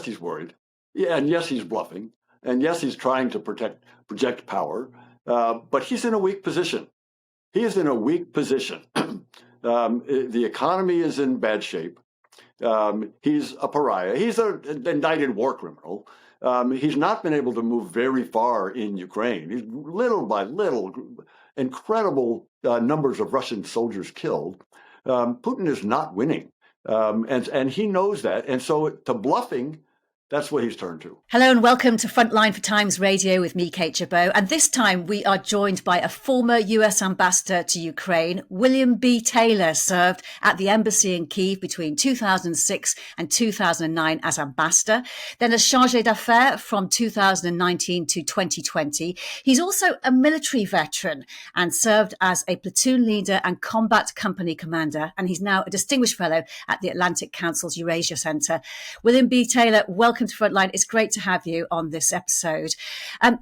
yes, he's worried. Yeah, and yes, he's bluffing. And yes, he's trying to project power. But he's in a weak position. He is in a weak position. The economy is in bad shape. He's a pariah. He's an indicted war criminal. He's not been able to move very far in Ukraine. He's little by little, incredible numbers of Russian soldiers killed. Putin is not winning, and he knows that. And so to bluffing, that's what he's turned to. Hello and welcome to Frontline for Times Radio with me, Kate Jabot. And this time we are joined by a former US ambassador to Ukraine. William B. Taylor served at the embassy in Kyiv between 2006 and 2009 as ambassador, then as chargé d'affaires from 2019 to 2020. He's also a military veteran and served as a platoon leader and combat company commander. And he's now a distinguished fellow at the Atlantic Council's Eurasia Centre. William B. Taylor, welcome to Frontline. It's great to have you on this episode.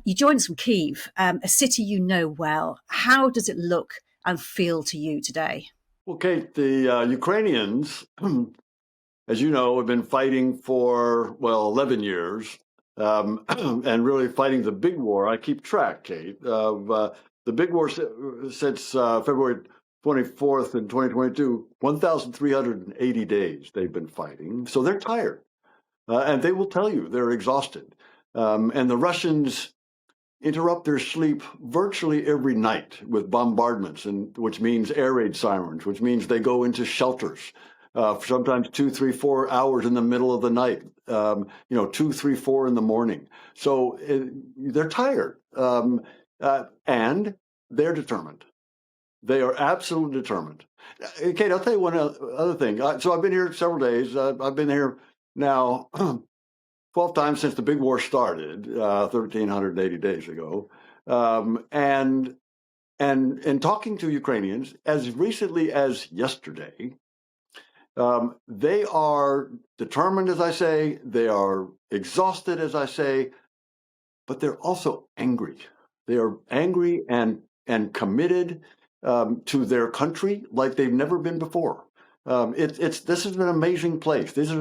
You joined us from Kyiv, a city you know well. How does it look and feel to you today? Well, Kate, the Ukrainians, as you know, have been fighting for, 11 years and really fighting the big war. I keep track, Kate, of the big war since February 24th in 2022, 1,380 days they've been fighting. So they're tired. And they will tell you they're exhausted. And the Russians interrupt their sleep virtually every night with bombardments, which means air raid sirens, which means they go into shelters, sometimes 2, 3, 4 hours in the middle of the night, 2, 3, 4 in the morning. So they're tired. And they're determined. They are absolutely determined. Kate, I'll tell you one other thing. So I've been here several days. I've been here now 12 times since the big war started, 1,380 days ago, and talking to Ukrainians as recently as yesterday, they are determined, as I say, they are exhausted, as I say, but they're also angry. They are angry and committed to their country like they've never been before. This is an amazing place. These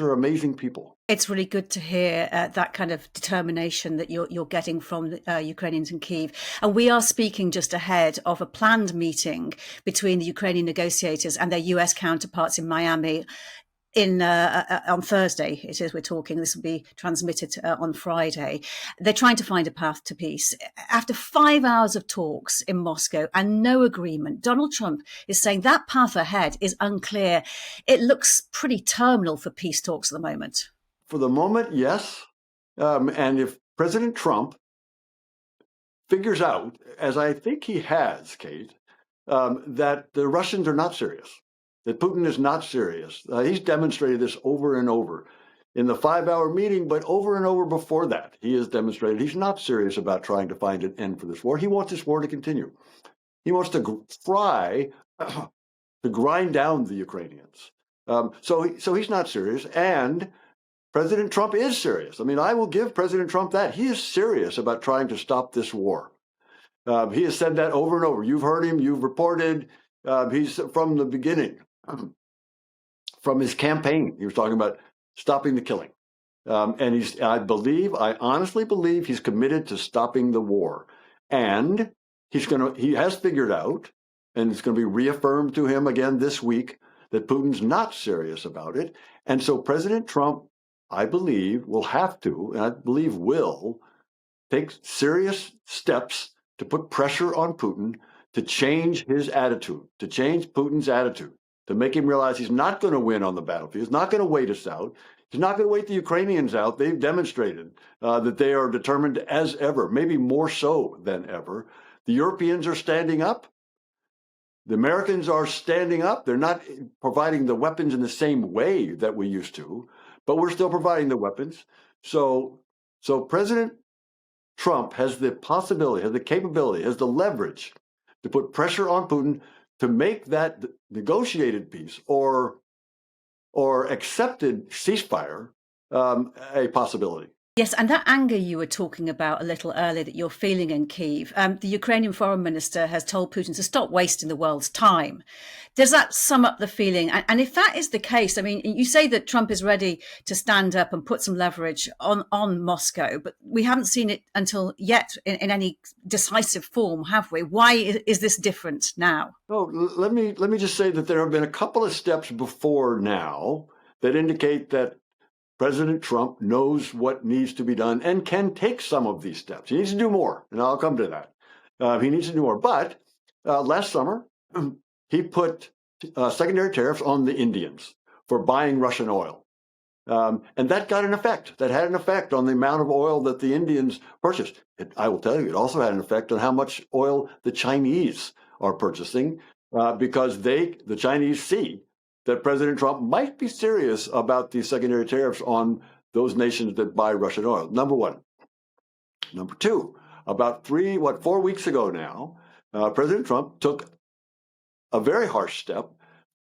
are amazing people. It's really good to hear that kind of determination that you're getting from the Ukrainians in Kyiv. And we are speaking just ahead of a planned meeting between the Ukrainian negotiators and their US counterparts in Miami. On Thursday, it is, we're talking, this will be transmitted on Friday. They're trying to find a path to peace. After 5 hours of talks in Moscow and no agreement, Donald Trump is saying that path ahead is unclear. It looks pretty terminal for peace talks at the moment. For the moment, yes. And if President Trump figures out, as I think he has, Kate, that the Russians are not serious, that Putin is not serious. He's demonstrated this over and over in the 5-hour meeting, but over and over before that, he has demonstrated he's not serious about trying to find an end for this war. He wants this war to continue. He wants to try to grind down the Ukrainians. So he's not serious. And President Trump is serious. I mean, I will give President Trump that. He is serious about trying to stop this war. He has said that over and over. You've heard him. You've reported. He's from the beginning. From his campaign, he was talking about stopping the killing. And I honestly believe he's committed to stopping the war. And he has figured out, and it's going to be reaffirmed to him again this week, that Putin's not serious about it. And so President Trump, I believe, will have to, and I believe will, take serious steps to put pressure on Putin to change his attitude, to change Putin's attitude, to make him realize he's not going to win on the battlefield. He's not going to wait us out. He's not going to wait the Ukrainians out. They've demonstrated that they are determined as ever, maybe more so than ever. The Europeans are standing up. The Americans are standing up. They're not providing the weapons in the same way that we used to, but we're still providing the weapons. So President Trump has the possibility, has the capability, has the leverage to put pressure on Putin to make that negotiated peace or accepted ceasefire a possibility. Yes, and that anger you were talking about a little earlier that you're feeling in Kyiv, the Ukrainian foreign minister has told Putin to stop wasting the world's time. Does that sum up the feeling? And if that is the case, I mean, you say that Trump is ready to stand up and put some leverage on Moscow, but we haven't seen it until yet in any decisive form, have we? Why is this different now? Oh, let me just say that there have been a couple of steps before now that indicate that President Trump knows what needs to be done and can take some of these steps. He needs to do more, and I'll come to that. He needs to do more. But last summer, he put secondary tariffs on the Indians for buying Russian oil. And that got an effect. That had an effect on the amount of oil that the Indians purchased. I will tell you, it also had an effect on how much oil the Chinese are purchasing because the Chinese see that President Trump might be serious about these secondary tariffs on those nations that buy Russian oil. Number one. Number two, about 4 weeks ago now, President Trump took a very harsh step,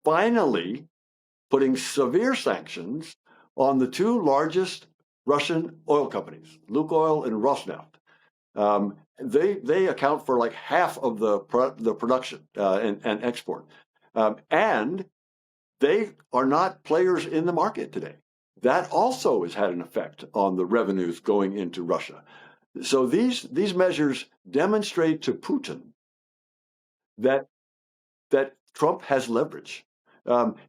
finally putting severe sanctions on the two largest Russian oil companies, Lukoil and Rosneft. They account for like half of the production and export. And they are not players in the market today. That also has had an effect on the revenues going into Russia. So these measures demonstrate to Putin that Trump has leverage.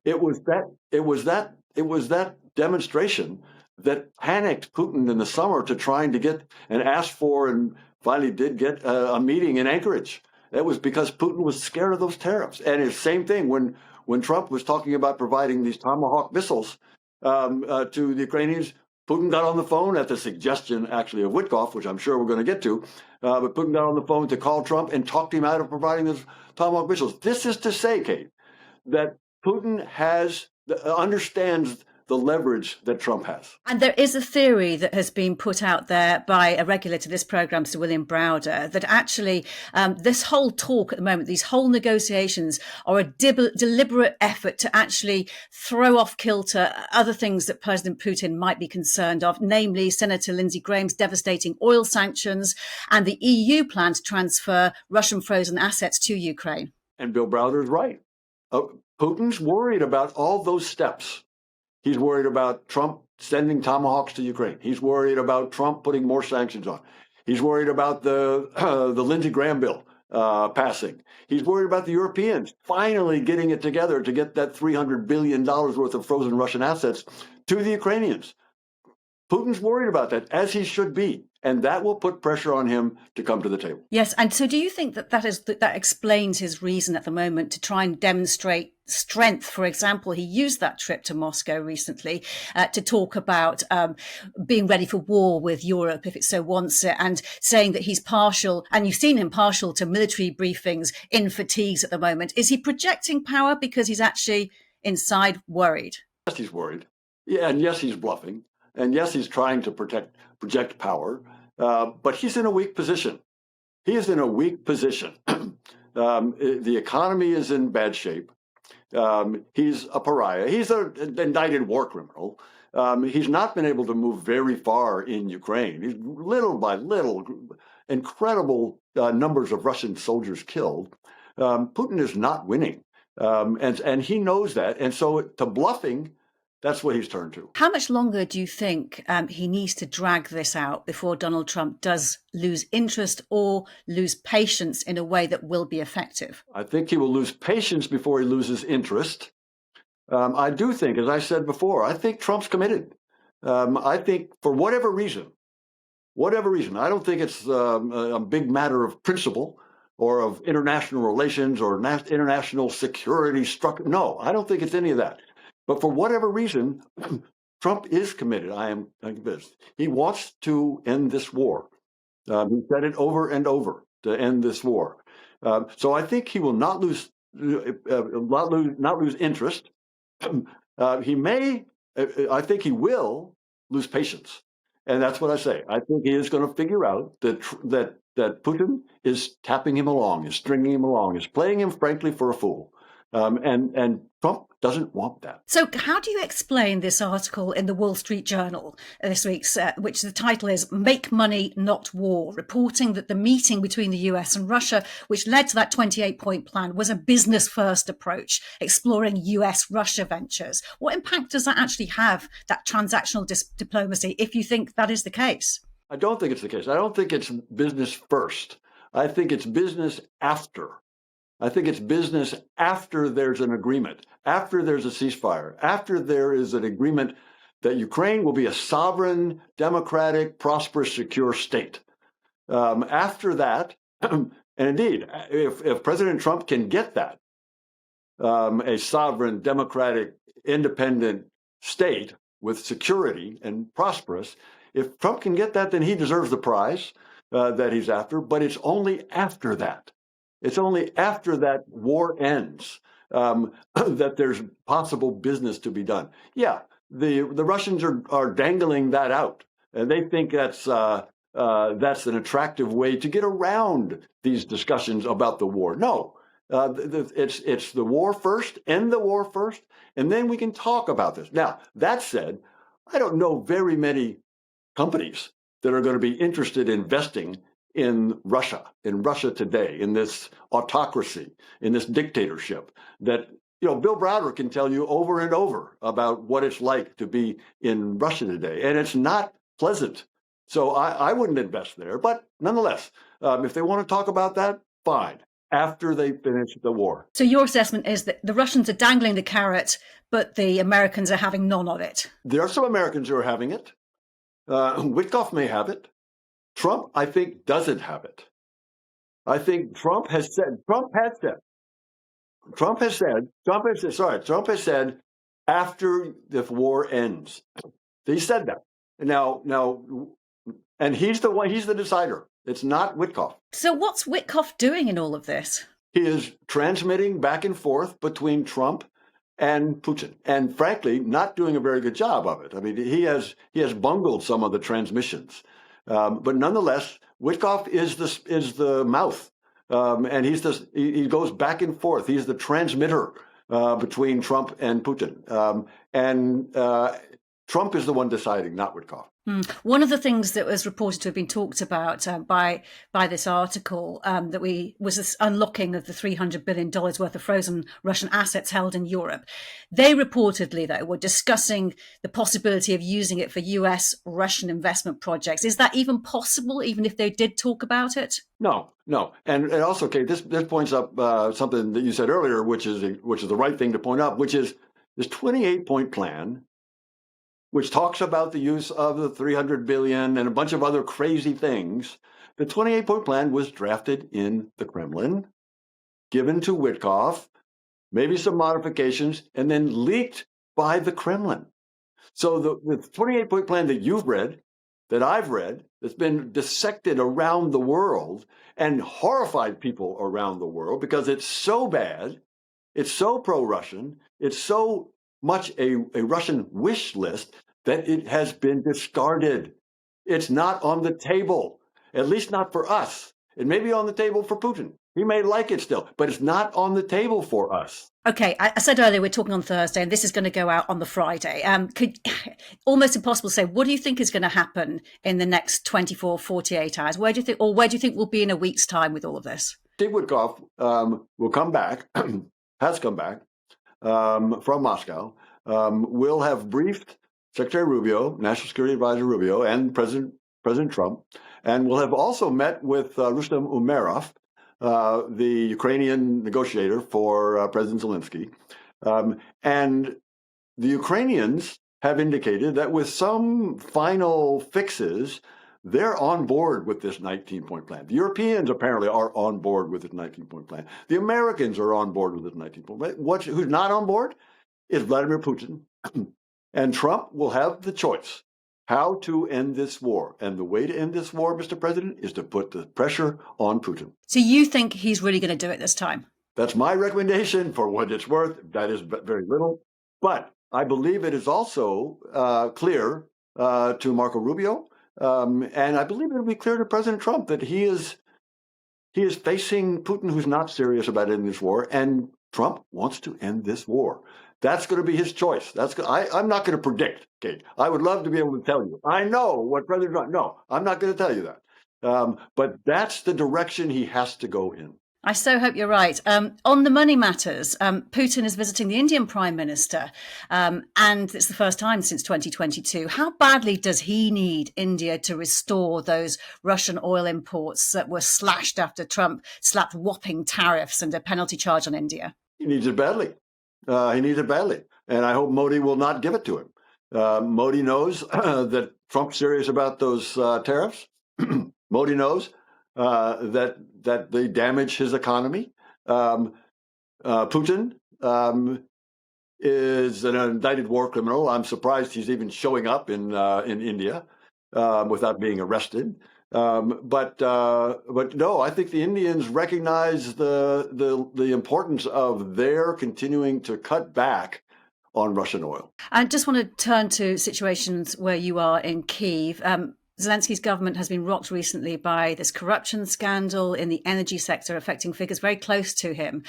It was that demonstration that panicked Putin in the summer to trying to get and asked for and finally did get a meeting in Anchorage. That was because Putin was scared of those tariffs. And it's the same thing when Trump was talking about providing these Tomahawk missiles to the Ukrainians. Putin got on the phone at the suggestion, actually, of Witkoff, which I'm sure we're going to get to. But Putin got on the phone to call Trump and talked him out of providing those Tomahawk missiles. This is to say, Kate, that Putin understands the leverage that Trump has. And there is a theory that has been put out there by a regular to this program, Sir William Browder, that actually this whole talk at the moment, these whole negotiations are a deliberate effort to actually throw off kilter other things that President Putin might be concerned of, namely Senator Lindsey Graham's devastating oil sanctions and the EU plan to transfer Russian frozen assets to Ukraine. And Bill Browder is right. Putin's worried about all those steps. He's worried about Trump sending Tomahawks to Ukraine. He's worried about Trump putting more sanctions on. He's worried about the Lindsey Graham bill passing. He's worried about the Europeans finally getting it together to get that $300 billion worth of frozen Russian assets to the Ukrainians. Putin's worried about that, as he should be. And that will put pressure on him to come to the table. Yes. And so do you think that explains his reason at the moment to try and demonstrate strength? For example, he used that trip to Moscow recently to talk about being ready for war with Europe if it so wants it, and saying that he's partial, and you've seen him partial to military briefings in fatigues at the moment. Is he projecting power because he's actually inside worried? Yes, he's worried. Yeah, and yes, he's bluffing. And yes, he's trying to project power, but he's in a weak position. He is in a weak position. The economy is in bad shape. He's a pariah. He's an indicted war criminal. He's not been able to move very far in Ukraine. He's little by little, incredible numbers of Russian soldiers killed. Putin is not winning, and he knows that. And so to bluffing, that's what he's turned to. How much longer do you think he needs to drag this out before Donald Trump does lose interest or lose patience in a way that will be effective? I think he will lose patience before he loses interest. I do think, as I said before, I think Trump's committed. I think for whatever reason, I don't think it's a big matter of principle or of international relations or international security structure. No, I don't think it's any of that. But for whatever reason, Trump is committed. I am convinced. He wants to end this war. He said it over and over to end this war. So I think he will not lose interest. He may. I think he will lose patience, and that's what I say. I think he is going to figure out that Putin is tapping him along, is stringing him along, is playing him, frankly, for a fool. And Trump doesn't want that. So how do you explain this article in the Wall Street Journal this week, which the title is "Make Money, Not War," reporting that the meeting between the US and Russia, which led to that 28-point plan, was a business-first approach, exploring US-Russia ventures? What impact does that actually have, that transactional diplomacy, if you think that is the case? I don't think it's the case. I don't think it's business first. I think it's business after. I think it's business after there's an agreement, after there's a ceasefire, after there is an agreement that Ukraine will be a sovereign, democratic, prosperous, secure state. After that, and indeed, if President Trump can get that, a sovereign, democratic, independent state with security and prosperous, if Trump can get that, then he deserves the prize that he's after. But it's only after that. It's only after that war ends that there's possible business to be done. Yeah, the Russians are dangling that out, and they think that's an attractive way to get around these discussions about the war. No, it's the war first, end the war first, and then we can talk about this. Now, that said, I don't know very many companies that are going to be interested in investing in Russia today, in this autocracy, in this dictatorship that, Bill Browder can tell you over and over about what it's like to be in Russia today. And it's not pleasant. So I wouldn't invest there. But nonetheless, if they want to talk about that, fine, after they finish the war. So your assessment is that the Russians are dangling the carrot, but the Americans are having none of it. There are some Americans who are having it. Witkoff may have it. Trump, I think, doesn't have it. I think Trump has said after the war ends. He said that. Now, and he's the decider. It's not Witkoff. So what's Witkoff doing in all of this? He is transmitting back and forth between Trump and Putin, and frankly, not doing a very good job of it. I mean, he has bungled some of the transmissions. But nonetheless, Witkoff is the mouth, and he goes back and forth. He's the transmitter between Trump and Putin, and Trump is the one deciding, not Witkoff. One of the things that was reported to have been talked about by this article was this unlocking of the $300 billion worth of frozen Russian assets held in Europe. They reportedly, though, were discussing the possibility of using it for US-Russian investment projects. Is that even possible, even if they did talk about it? No. And also, Kate, this points up something that you said earlier, which is the right thing to point out, which is this 28-point plan, which talks about the use of the $300 billion and a bunch of other crazy things. The 28-point plan was drafted in the Kremlin, given to Witkoff, maybe some modifications, and then leaked by the Kremlin. So the 28-point plan that you've read, that I've read, that's been dissected around the world and horrified people around the world because it's so bad, it's so pro-Russian, it's so much a Russian wish list that it has been discarded. It's not on the table, at least not for us. It may be on the table for Putin. He may like it still, but it's not on the table for us. Okay, I said earlier we're talking on Thursday, and this is going to go out on the Friday. Almost impossible to say. What do you think is going to happen in the next 24, 48 hours? Where do you think we'll be in a week's time with all of this? Steve Witkoff will come back, has come back from Moscow. Will have briefed Secretary Rubio, National Security Advisor Rubio, and President Trump, and will have also met with Rustem Umerov, the Ukrainian negotiator for President Zelensky. And the Ukrainians have indicated that with some final fixes, they're on board with this 19-point plan. The Europeans apparently are on board with this 19-point plan. The Americans are on board with this 19-point plan. Who's not on board is Vladimir Putin. And Trump will have the choice how to end this war. And the way to end this war, Mr. President, is to put the pressure on Putin. So you think he's really going to do it this time? That's my recommendation. For what it's worth. That is very little. But I believe it is also clear to Marco Rubio, and I believe it'll be clear to President Trump that he is facing Putin, who's not serious about ending this war, and Trump wants to end this war. That's going to be his choice. I'm not going to predict, Kate. I would love to be able to tell you. I know what President Trump. No, I'm not going to tell you that. But that's the direction he has to go in. I so hope you're right. On the money matters, Putin is visiting the Indian Prime Minister, and it's the first time since 2022. How badly does he need India to restore those Russian oil imports that were slashed after Trump slapped whopping tariffs and a penalty charge on India? He needs it badly. He needs it badly. And I hope Modi will not give it to him. Modi knows that Trump's serious about those tariffs. Modi knows that they damage his economy. Putin is an indicted war criminal. I'm surprised he's even showing up in India without being arrested. But no, I think the Indians recognize the importance of their continuing to cut back on Russian oil. I just want to turn to situations where you are in Kyiv. Zelensky's government has been rocked recently by this corruption scandal in the energy sector affecting figures very close to him.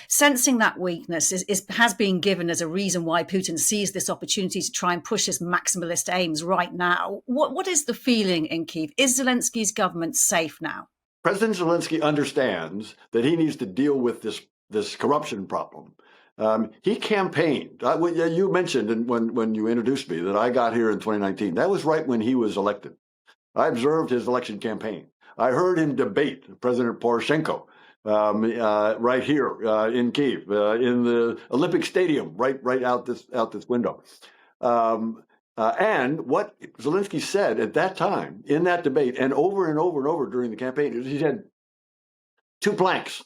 Sensing that weakness has been given as a reason why Putin sees this opportunity to try and push his maximalist aims right now. What is the feeling in Kyiv? Is Zelensky's government safe now? President Zelensky understands that he needs to deal with this corruption problem. He campaigned. You mentioned when you introduced me that I got here in 2019. That was right when he was elected. I observed his election campaign. I heard him debate President Poroshenko right here in Kyiv, in the Olympic Stadium, right out this window. And what Zelensky said at that time in that debate, and over and over and over during the campaign, he had two planks,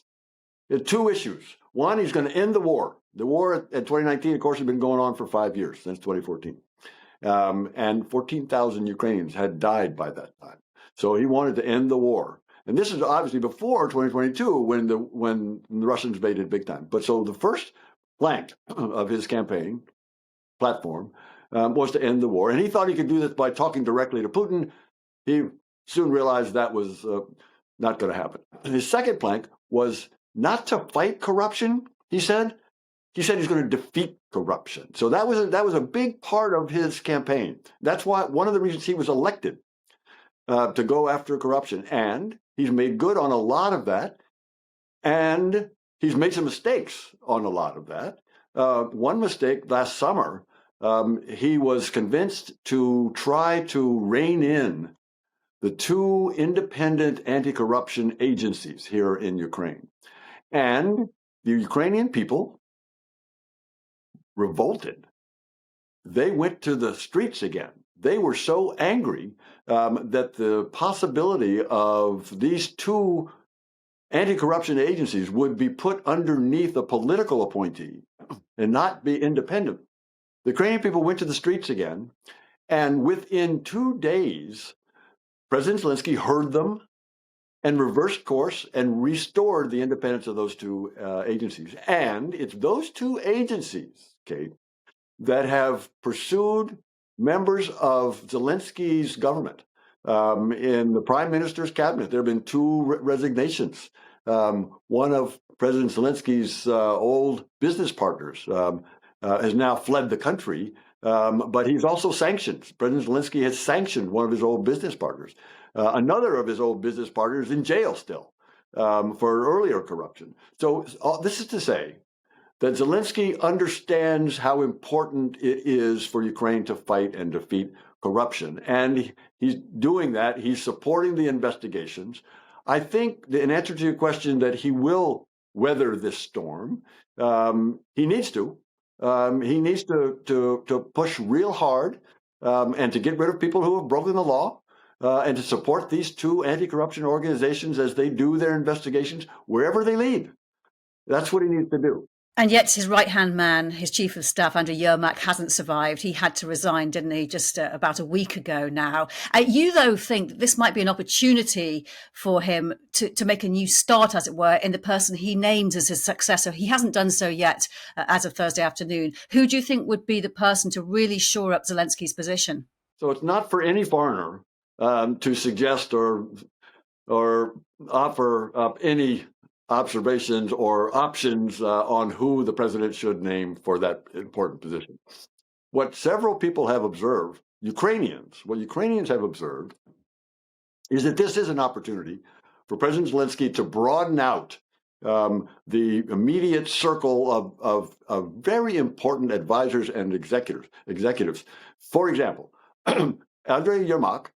two issues. One, he's going to end the war. The war at 2019, of course, had been going on for 5 years, since 2014. And 14,000 Ukrainians had died by that time. So he wanted to end the war. And this is obviously before 2022 when the Russians invaded big time. But so the first plank of his campaign platform was to end the war. And he thought he could do this by talking directly to Putin. He soon realized that was not going to happen. And his second plank was not to fight corruption, he said. He said he's going to defeat corruption. So that was a big part of his campaign. That's why one of the reasons he was elected to go after corruption. And he's made good on a lot of that. And he's made some mistakes on a lot of that. One mistake last summer, he was convinced to try to rein in the two independent anti-corruption agencies here in Ukraine. And the Ukrainian people revolted. They went to the streets again. They were so angry that the possibility of these two anti-corruption agencies would be put underneath a political appointee and not be independent. The Ukrainian people went to the streets again, and within 2 days, President Zelensky heard them and reversed course and restored the independence of those two agencies. And it's those two agencies, Kate, that have pursued members of Zelensky's government. In the prime minister's cabinet, there have been two resignations. One of President Zelensky's old business partners has now fled the country, but he's also sanctioned. President Zelensky has sanctioned one of his old business partners. Another of his old business partners in jail still for earlier corruption. So this is to say that Zelensky understands how important it is for Ukraine to fight and defeat corruption. And he's doing that. He's supporting the investigations. I think, in answer to your question, that he will weather this storm. He needs to. He needs to push real hard and to get rid of people who have broken the law and to support these two anti-corruption organizations as they do their investigations wherever they lead. That's what he needs to do. And yet his right-hand man, his chief of staff, Andriy Yermak, hasn't survived. He had to resign, didn't he, just about a week ago now. You, though, think that this might be an opportunity for him to make a new start, as it were, in the person he names as his successor. He hasn't done so yet as of Thursday afternoon. Who do you think would be the person to really shore up Zelensky's position? So it's not for any foreigner to suggest or offer up any observations or options on who the president should name for that important position. What several people have observed, what Ukrainians have observed, is that this is an opportunity for President Zelensky to broaden out the immediate circle of very important advisors and executives. For example, Andrei Yermak,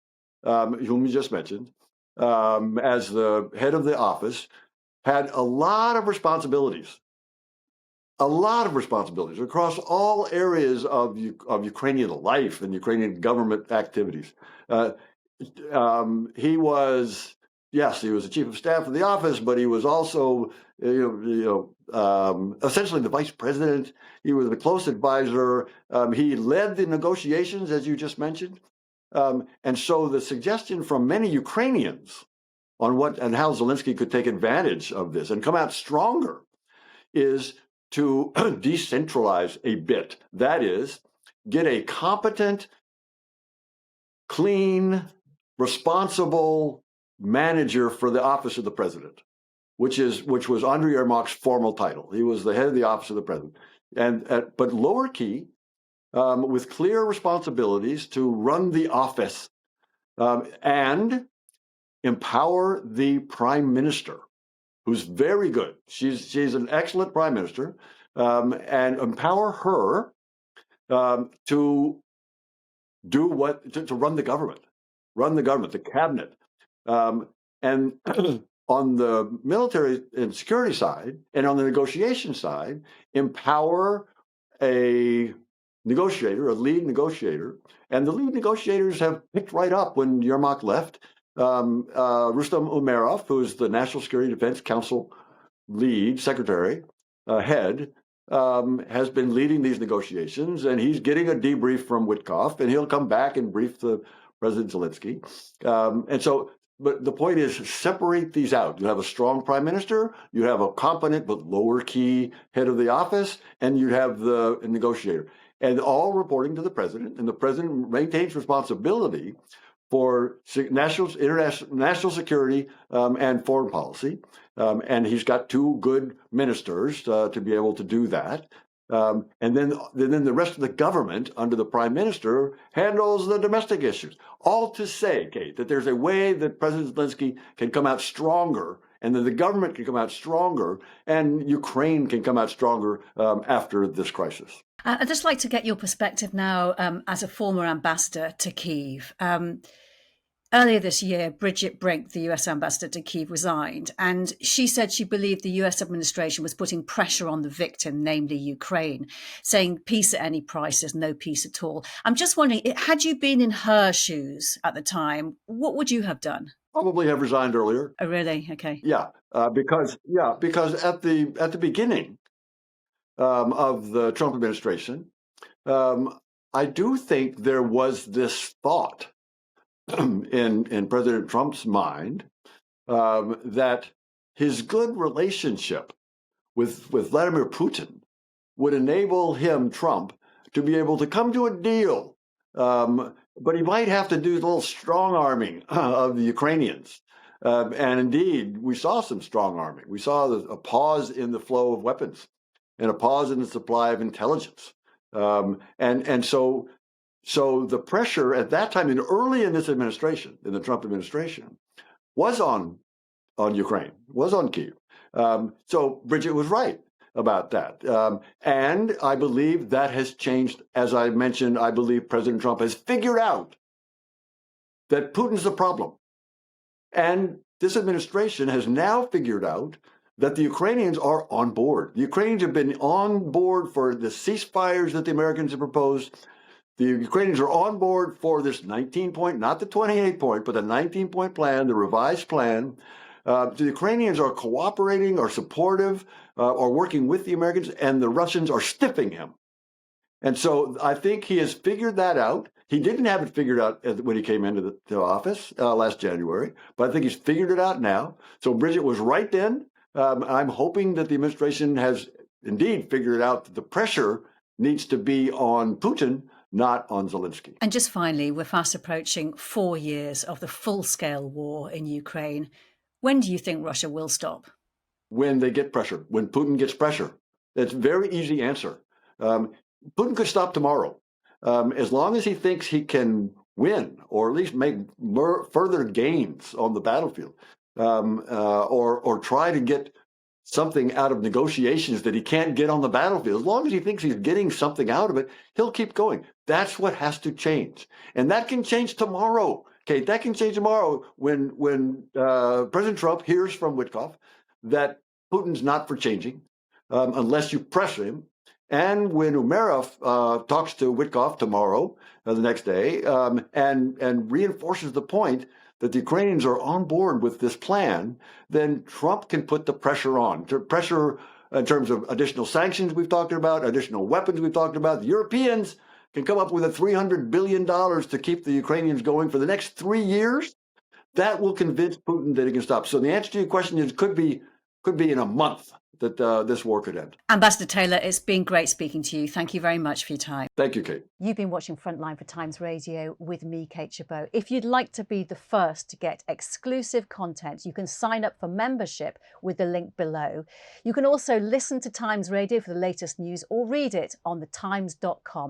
whom you just mentioned, as the head of the office, had a lot of responsibilities across all areas of Ukrainian life and Ukrainian government activities. He was the chief of staff of the office, but he was also, essentially the vice president. He was a close advisor. He led the negotiations, as you just mentioned. And so the suggestion from many Ukrainians on what and how Zelensky could take advantage of this and come out stronger is to decentralize a bit. That is, get a competent, clean, responsible manager for the office of the president, which was Andriy Yermak's formal title. He was the head of the office of the president, but lower key, with clear responsibilities to run the office and empower the prime minister, who's very good. She's an excellent prime minister, and empower her to run the government, the cabinet, and on the military and security side, and on the negotiation side, empower a lead negotiator, and the lead negotiators have picked right up when Yermak left. Rustam Umerov, who is the National Security Defense Council lead secretary, head, has been leading these negotiations, and he's getting a debrief from Witkoff, and he'll come back and brief the President Zelensky. But the point is, separate these out. You have a strong prime minister, you have a competent but lower key head of the office, and you have the negotiator, and all reporting to the president. And the president maintains responsibility for national security and foreign policy. And he's got two good ministers to be able to do that. And then the rest of the government under the prime minister handles the domestic issues. All to say, Kate, that there's a way that President Zelensky can come out stronger, and that the government can come out stronger, and Ukraine can come out stronger after this crisis. I'd just like to get your perspective now as a former ambassador to Kyiv. Earlier this year, Bridget Brink, the US ambassador to Kyiv, resigned, and she said she believed the US administration was putting pressure on the victim, namely Ukraine, saying peace at any price is no peace at all. I'm just wondering, had you been in her shoes at the time, what would you have done? Probably have resigned earlier. Oh, really? Okay. Yeah, because at the beginning of the Trump administration, I do think there was this thought in President Trump's mind that his good relationship with Vladimir Putin would enable him, Trump, to be able to come to a deal. But he might have to do a little strong arming of the Ukrainians. And indeed, we saw some strong arming. We saw a pause in the flow of weapons and a pause in the supply of intelligence. So the pressure at that time, and early in this administration, in the Trump administration, was on Ukraine, was on Kyiv. So Bridget was right about that. And I believe that has changed. As I mentioned, I believe President Trump has figured out that Putin's the problem. And this administration has now figured out that the Ukrainians are on board. The Ukrainians have been on board for the ceasefires that the Americans have proposed. The Ukrainians are on board for this 19-point, not the 28-point, but the 19-point plan, the revised plan. The Ukrainians are cooperating, are supportive, are working with the Americans, and the Russians are stiffing him. And so I think he has figured that out. He didn't have it figured out when he came into the office last January, but I think he's figured it out now. So Bridget was right then. I'm hoping that the administration has indeed figured out that the pressure needs to be on Putin, not on Zelensky. And just finally, we're fast approaching 4 years of the full-scale war in Ukraine. When do you think Russia will stop? when they get pressure, when Putin gets pressure. It's a very easy answer. Putin could stop tomorrow. As long as he thinks he can win or at least make further gains on the battlefield, or try to get something out of negotiations that he can't get on the battlefield, as long as he thinks he's getting something out of it, he'll keep going. That's what has to change. And that can change tomorrow. Okay, that can change tomorrow when President Trump hears from Witkoff that Putin's not for changing unless you pressure him. And when Umerov talks to Witkoff tomorrow, the next day, and reinforces the point that the Ukrainians are on board with this plan, then Trump can put the pressure on. Pressure in terms of additional sanctions we've talked about, additional weapons we've talked about. The Europeans can come up with $300 billion to keep the Ukrainians going for the next 3 years. That will convince Putin that he can stop. So the answer to your question is could be in a month that this war could end. Ambassador Taylor, it's been great speaking to you. Thank you very much for your time. Thank you, Kate. You've been watching Frontline for Times Radio with me, Kate Chabot. If you'd like to be the first to get exclusive content, you can sign up for membership with the link below. You can also listen to Times Radio for the latest news or read it on thetimes.com.